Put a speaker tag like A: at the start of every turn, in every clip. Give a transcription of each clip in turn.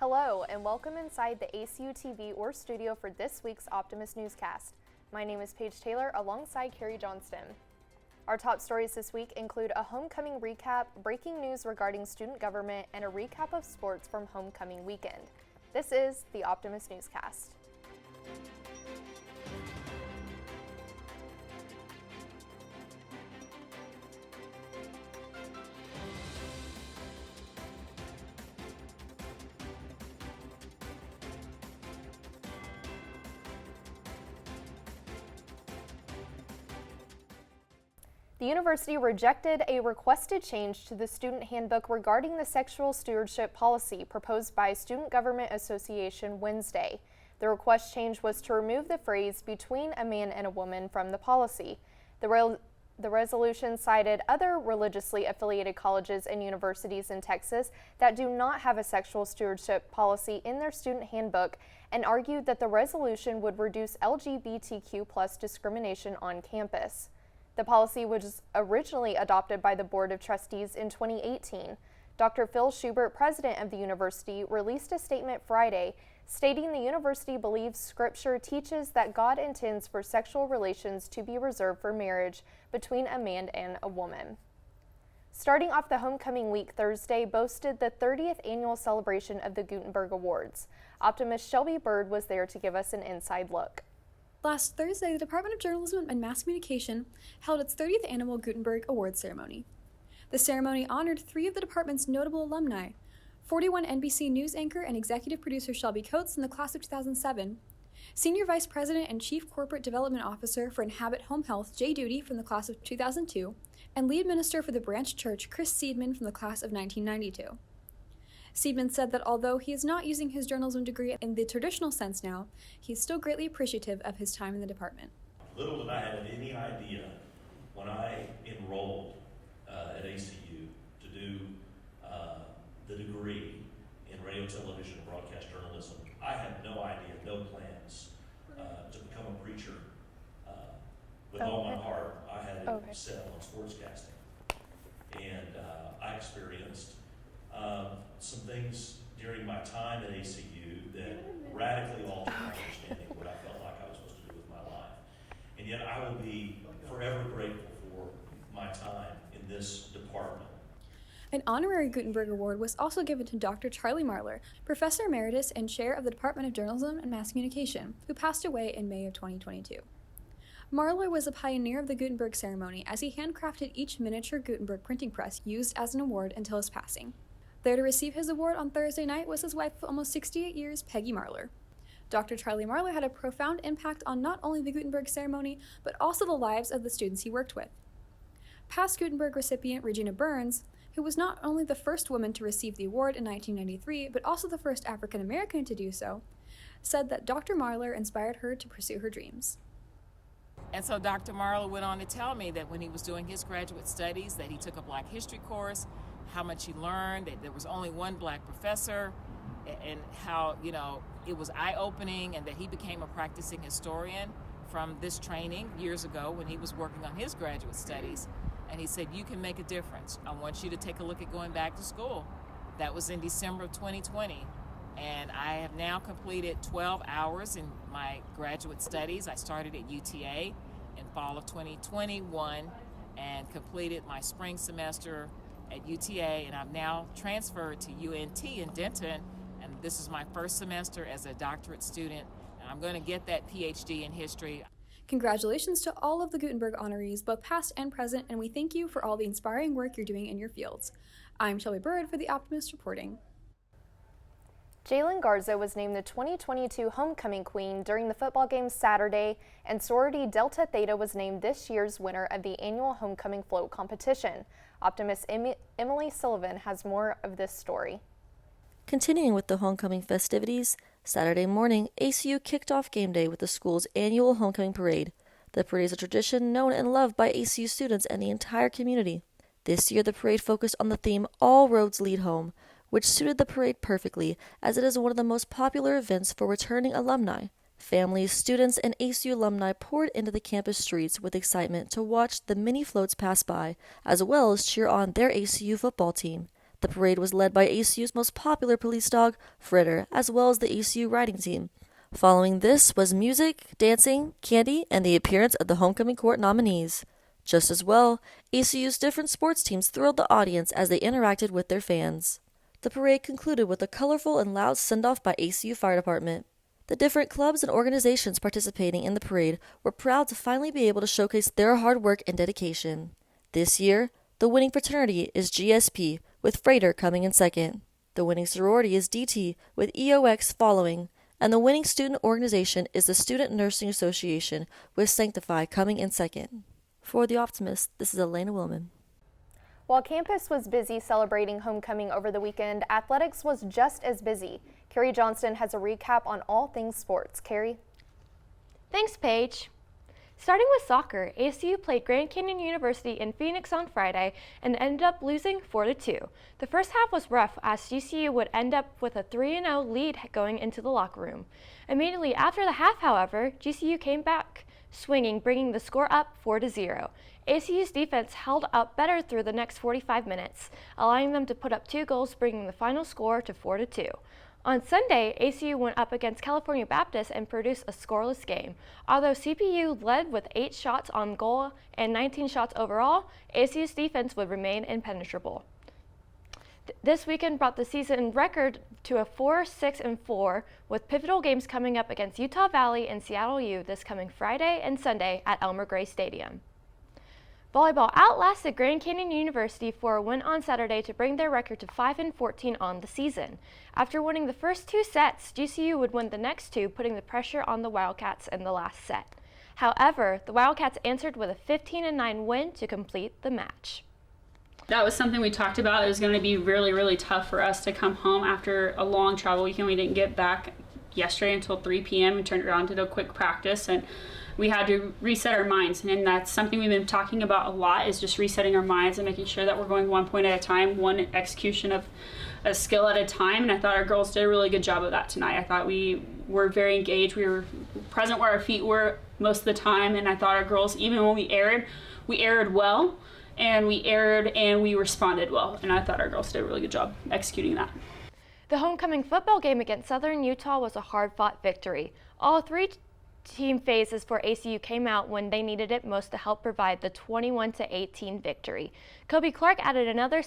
A: Hello, and welcome inside the ACU TV or studio for this week's Optimist Newscast. My name is Paige Taylor alongside Carrie Johnston. Our top stories this week include a homecoming recap, breaking news regarding student government, and a recap of sports from homecoming weekend. This is the Optimist Newscast. The university rejected a requested change to the student handbook regarding the sexual stewardship policy proposed by Student Government Association Wednesday. The request change was to remove the phrase "between a man and a woman" from the policy. The resolution cited other religiously affiliated colleges and universities in Texas that do not have a sexual stewardship policy in their student handbook and argued that the resolution would reduce LGBTQ+ discrimination on campus. The policy was originally adopted by the Board of Trustees in 2018. Dr. Phil Schubert, president of the university, released a statement Friday stating the university believes Scripture teaches that God intends for sexual relations to be reserved for marriage between a man and a woman. Starting off the homecoming week, Thursday boasted the 30th annual celebration of the Gutenberg Awards. Optimist Shelby Bird was there to give us an inside look.
B: Last Thursday, the Department of Journalism and Mass Communication held its 30th annual Gutenberg Awards ceremony. The ceremony honored 3 of the department's notable alumni: 41 NBC News anchor and executive producer Shelby Coates in the class of 2007, Senior Vice President and Chief Corporate Development Officer for Inhabit Home Health Jay Duty from the class of 2002, and Lead Minister for the Branch Church Chris Seidman from the class of 1992. Seidman said that although he is not using his journalism degree in the traditional sense now, he is still greatly appreciative of his time in the department.
C: Little did I have any idea when I enrolled at ACU to do the degree in radio, television, and broadcast journalism. I had no idea, no plans to become a preacher. With all my heart, I had it set on sportscasting. And I experienced some things during my time at ACU that radically altered my understanding of what I felt like I was supposed to do with my life. And yet I will be forever grateful for my time in this department.
B: An honorary Gutenberg Award was also given to Dr. Charlie Marler, Professor Emeritus and Chair of the Department of Journalism and Mass Communication, who passed away in May of 2022. Marler was a pioneer of the Gutenberg ceremony as he handcrafted each miniature Gutenberg printing press used as an award until his passing. There to receive his award on Thursday night was his wife of almost 68 years, Peggy Marler. Dr. Charlie Marler had a profound impact on not only the Gutenberg ceremony, but also the lives of the students he worked with. Past Gutenberg recipient Regina Burns, who was not only the first woman to receive the award in 1993, but also the first African American to do so, said that Dr. Marler inspired her to pursue her dreams.
D: And so Dr. Marler went on to tell me that when he was doing his graduate studies, that he took a Black history course, how much he learned, that there was only one Black professor, and how, it was eye-opening, and that he became a practicing historian from this training years ago when he was working on his graduate studies. And he said, "You can make a difference. I want you to take a look at going back to school." That was in December of 2020. And I have now completed 12 hours in my graduate studies. I started at UTA in fall of 2021 and completed my spring semester at UTA, and I've now transferred to UNT in Denton, and this is my first semester as a doctorate student, and I'm going to get that PhD in history.
B: Congratulations to all of the Gutenberg honorees, both past and present, and we thank you for all the inspiring work you're doing in your fields. I'm Shelby Bird for the Optimist reporting.
A: Jalen Garza was named the 2022 Homecoming Queen during the football game Saturday, and sorority Delta Theta was named this year's winner of the annual Homecoming Float competition. Optimist Emily Sullivan has more of this story.
E: Continuing with the homecoming festivities, Saturday morning, ACU kicked off game day with the school's annual homecoming parade. The parade is a tradition known and loved by ACU students and the entire community. This year, the parade focused on the theme "All Roads Lead Home," which suited the parade perfectly, as it is one of the most popular events for returning alumni. Families, students, and ACU alumni poured into the campus streets with excitement to watch the mini floats pass by, as well as cheer on their ACU football team. The parade was led by ACU's most popular police dog, Fritter, as well as the ACU riding team. Following this was music, dancing, candy, and the appearance of the homecoming court nominees. Just as well, ACU's different sports teams thrilled the audience as they interacted with their fans. The parade concluded with a colorful and loud send-off by ACU Fire Department. The different clubs and organizations participating in the parade were proud to finally be able to showcase their hard work and dedication. This year, the winning fraternity is GSP, with Freighter coming in second. The winning sorority is DT, with EOX following. And the winning student organization is the Student Nursing Association, with Sanctify coming in second. For The Optimist, this is Elena Willman.
A: While campus was busy celebrating homecoming over the weekend, athletics was just as busy. Carrie Johnston has a recap on all things sports. Carrie?
F: Thanks, Paige. Starting with soccer, ACU played Grand Canyon University in Phoenix on Friday and ended up losing 4-2. The first half was rough as GCU would end up with a 3-0 lead going into the locker room. Immediately after the half, however, GCU came back swinging, bringing the score up 4-0. ACU's defense held up better through the next 45 minutes, allowing them to put up 2 goals, bringing the final score to 4-2. On Sunday, ACU went up against California Baptist and produced a scoreless game. Although CPU led with 8 shots on goal and 19 shots overall, ACU's defense would remain impenetrable. This weekend brought the season record to a 4-6-4, with pivotal games coming up against Utah Valley and Seattle U this coming Friday and Sunday at Elmer Gray Stadium. Volleyball outlasted Grand Canyon University for a win on Saturday to bring their record to 5-14 on the season. After winning the first 2 sets, GCU would win the next 2, putting the pressure on the Wildcats in the last set. However, the Wildcats answered with a 15-9 win to complete the match.
G: That was something we talked about. It was going to be really, really tough for us to come home after a long travel weekend. We didn't get back yesterday until 3 p.m. and turned around, did a quick practice, and we had to reset our minds. And that's something we've been talking about a lot, is just resetting our minds and making sure that we're going 1 point at a time, one execution of a skill at a time. And I thought our girls did a really good job of that tonight. I thought we were very engaged. We were present where our feet were most of the time. And I thought our girls, even when we erred well, and we responded well. And I thought our girls did a really good job executing that.
F: The homecoming football game against Southern Utah was a hard-fought victory. All 3 team phases for ACU came out when they needed it most to help provide the 21-18 victory. Kobe Clark added another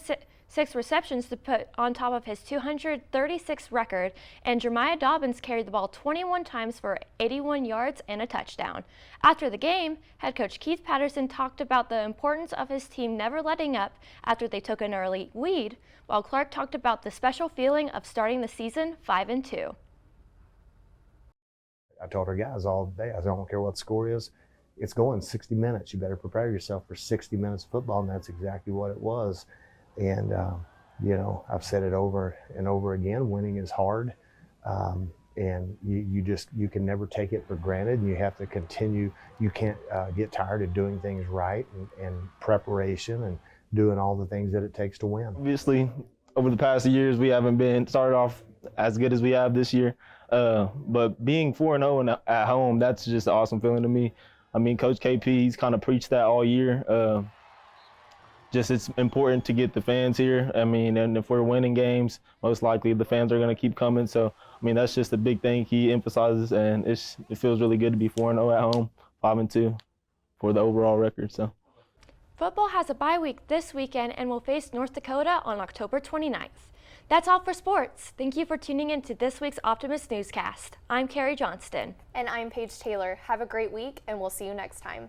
F: 6 receptions to put on top of his 236 record, and Jeremiah Dobbins carried the ball 21 times for 81 yards and a touchdown. After the game, head coach Keith Patterson talked about the importance of his team never letting up after they took an early lead, while Clark talked about the special feeling of starting the season 5-2.
H: I told our guys all day, I don't care what the score is, it's going 60 minutes. You better prepare yourself for 60 minutes of football, and that's exactly what it was. And, I've said it over and over again, winning is hard, and you can never take it for granted, and you have to continue. You can't get tired of doing things right and preparation and doing all the things that it takes to win.
I: Obviously, over the past years, we haven't been started off as good as we have this year. But being 4-0 at home, that's just an awesome feeling to me. I mean, Coach KP, he's kind of preached that all year. Just it's important to get the fans here. I mean, and if we're winning games, most likely the fans are going to keep coming. So, I mean, that's just a big thing he emphasizes, and it feels really good to be 4-0 at home, 5-2 for the overall record. So.
F: Football has a bye week this weekend and will face North Dakota on October 29th. That's all for sports. Thank you for tuning in to this week's Optimist Newscast. I'm Carrie Johnston.
A: And I'm Paige Taylor. Have a great week, and we'll see you next time.